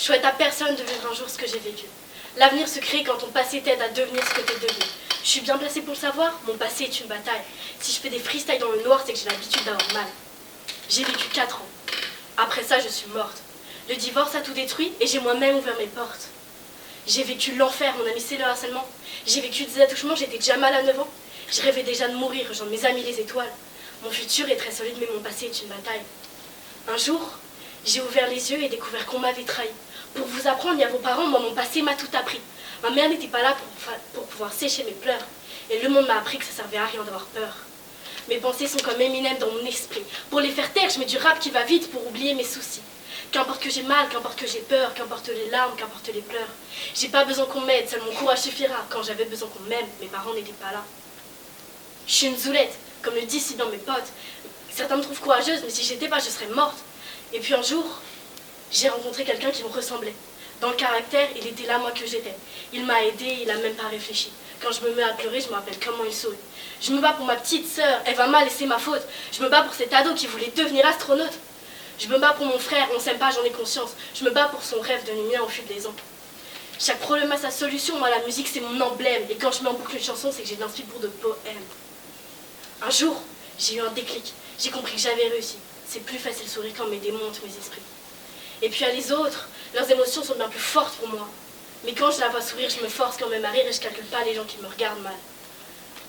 souhaite à personne de vivre un jour ce que j'ai vécu. L'avenir se crée quand ton passé t'aide à devenir ce que t'es devenu. Je suis bien placée pour le savoir, mon passé est une bataille. Si je fais des freestyles dans le noir, c'est que j'ai l'habitude d'avoir mal. J'ai vécu 4 ans. Après ça, je suis morte. Le divorce a tout détruit et j'ai moi-même ouvert mes portes. J'ai vécu l'enfer, mon ami, c'est le harcèlement. J'ai vécu des attouchements, j'étais déjà mal à 9 ans. Je rêvais déjà de mourir, rejoindre mes amis les étoiles. Mon futur est très solide, mais mon passé est une bataille. Un jour, j'ai ouvert les yeux et découvert qu'on m'avait trahi. Pour vous apprendre, il y a vos parents, moi, mon passé m'a tout appris. Ma mère n'était pas là pour pouvoir sécher mes pleurs. Et le monde m'a appris que ça servait à rien d'avoir peur. Mes pensées sont comme Eminem dans mon esprit. Pour les faire taire, je mets du rap qui va vite pour oublier mes soucis. Qu'importe que j'ai mal, qu'importe que j'ai peur, qu'importe les larmes, qu'importe les pleurs. J'ai pas besoin qu'on m'aide, seul mon courage suffira. Quand j'avais besoin qu'on m'aime, mes parents n'étaient pas là. Je suis une zoulette, comme le disent si bien mes potes. Certains me trouvent courageuse, mais si j'étais pas, je serais morte. Et puis un jour, j'ai rencontré quelqu'un qui me ressemblait. Dans le caractère, il était là, moi, que j'étais. Il m'a aidé, il a même pas réfléchi. Quand je me mets à pleurer, je me rappelle comment il sourit. Je me bats pour ma petite sœur, elle va mal et c'est ma faute. Je me bats pour cet ado qui voulait devenir astronaute. Je me bats pour mon frère, on s'aime pas, j'en ai conscience. Je me bats pour son rêve de mien au fil des ans. Chaque problème a sa solution, moi la musique c'est mon emblème. Et quand je mets en boucle une chanson, c'est que j'ai de l'inspiration pour de poèmes. Un jour, j'ai eu un déclic. J'ai compris que j'avais réussi. C'est plus facile de sourire quand mes démons hantent mes esprits. Et puis à les autres, leurs émotions sont bien plus fortes pour moi. Mais quand je la vois sourire, je me force quand même à rire et je calcule pas les gens qui me regardent mal.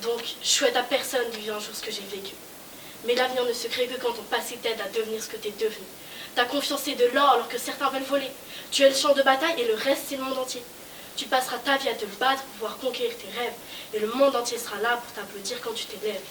Donc, je souhaite à personne de vivre un jour ce que j'ai vécu. Mais l'avenir ne se crée que quand ton passé t'aide à devenir ce que t'es devenu. Ta confiance est de l'or alors que certains veulent voler. Tu es le champ de bataille et le reste c'est le monde entier. Tu passeras ta vie à te battre pour pouvoir conquérir tes rêves. Et le monde entier sera là pour t'applaudir quand tu t'élèves.